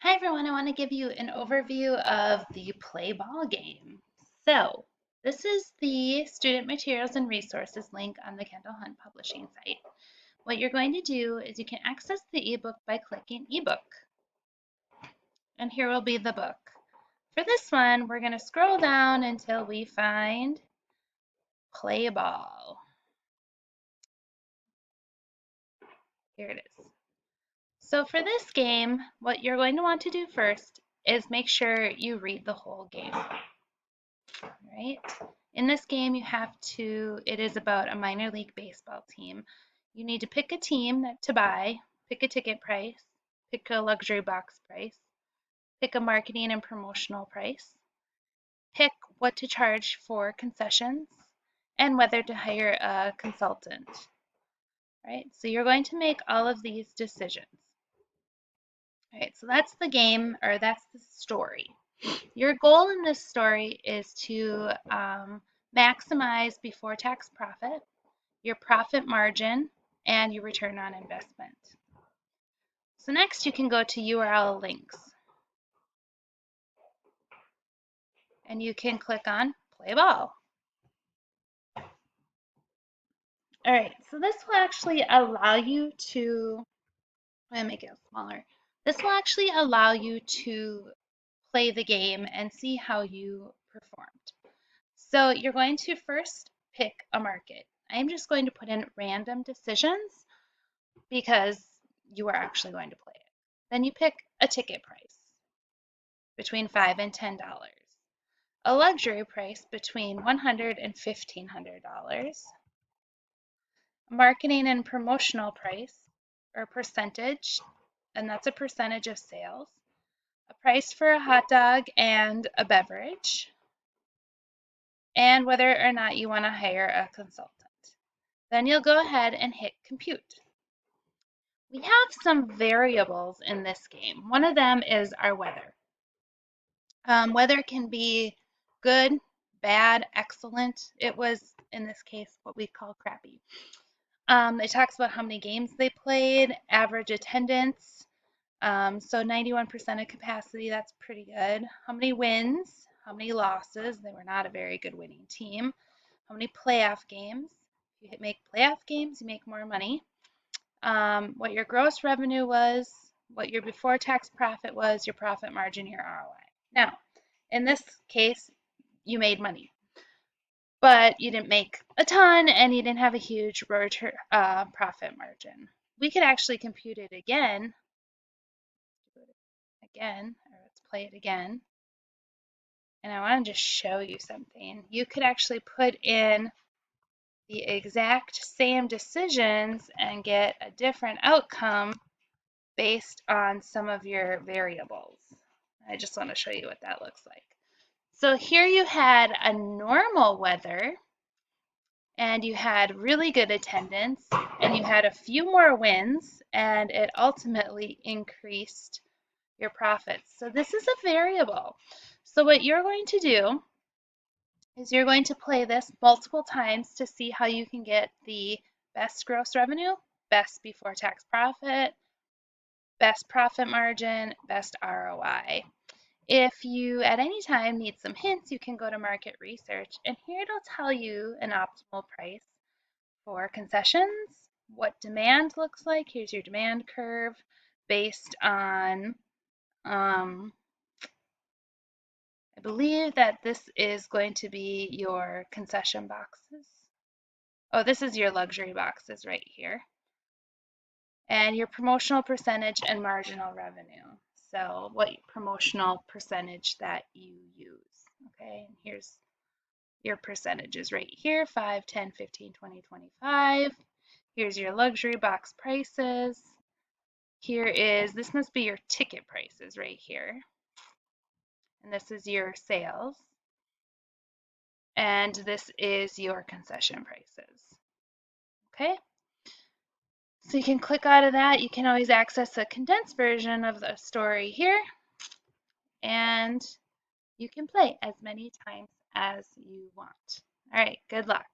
Hi everyone, I want to give you an overview of the Play Ball game. So, this is the student materials and resources link on the Kendall Hunt publishing site. What you're going to do is you can access the ebook by clicking ebook. And here will be the book. For this one, we're going to scroll down until we find Play Ball. Here it is. So for this game, what you're going to want to do first is make sure you read the whole game. Right? In this game, it is about a minor league baseball team. You need to pick a team to buy, pick a ticket price, pick a luxury box price, pick a marketing and promotional price, pick what to charge for concessions, and whether to hire a consultant. Right? So you're going to make all of these decisions. All right, so that's the game, or that's the story. Your goal in this story is to maximize before tax profit, your profit margin, and your return on investment. So next you can go to URL links and you can click on Play Ball. All right, so this will actually allow you to, I'm going to make it smaller. This will actually allow you to play the game and see how you performed. So you're going to first pick a market. I'm just going to put in random decisions because you are actually going to play it. Then you pick a ticket price between $5 and $10, a luxury price between $100 and $1,500, a marketing and promotional price or percentage, and that's a percentage of sales, a price for a hot dog and a beverage, and whether or not you want to hire a consultant. Then you'll go ahead and hit compute. We have some variables in this game. One of them is our weather. Weather can be good, bad, excellent. It was, in this case, what we call crappy. It talks about how many games they played, average attendance, so 91% of capacity, that's pretty good. How many wins, how many losses, they were not a very good winning team. How many playoff games, if you make playoff games, you make more money. What your gross revenue was, what your before tax profit was, your profit margin, your ROI. Now, in this case, you made money, but you didn't make a ton and you didn't have a huge profit margin. We could actually compute it again, or let's play it again. And I want to just show you something. You could actually put in the exact same decisions and get a different outcome based on some of your variables. I just want to show you what that looks like. So here you had a normal weather and you had really good attendance and you had a few more wins and it ultimately increased your profits. So this is a variable. So what you're going to do is you're going to play this multiple times to see how you can get the best gross revenue, best before tax profit, best profit margin, best ROI. If you at any time need some hints, you can go to market research and here it'll tell you an optimal price for concessions, what demand looks like. Here's your demand curve based on, I believe that this is going to be your concession boxes. Oh, this is your luxury boxes right here. And your promotional percentage and marginal revenue. So what promotional percentage that you use. Okay, and here's your percentages right here, 5, 10, 15, 20, 25. Here's your luxury box prices. This must be your ticket prices right here. And this is your sales. And this is your concession prices. Okay? So you can click out of that. You can always access a condensed version of the story here. And you can play as many times as you want. All right, good luck.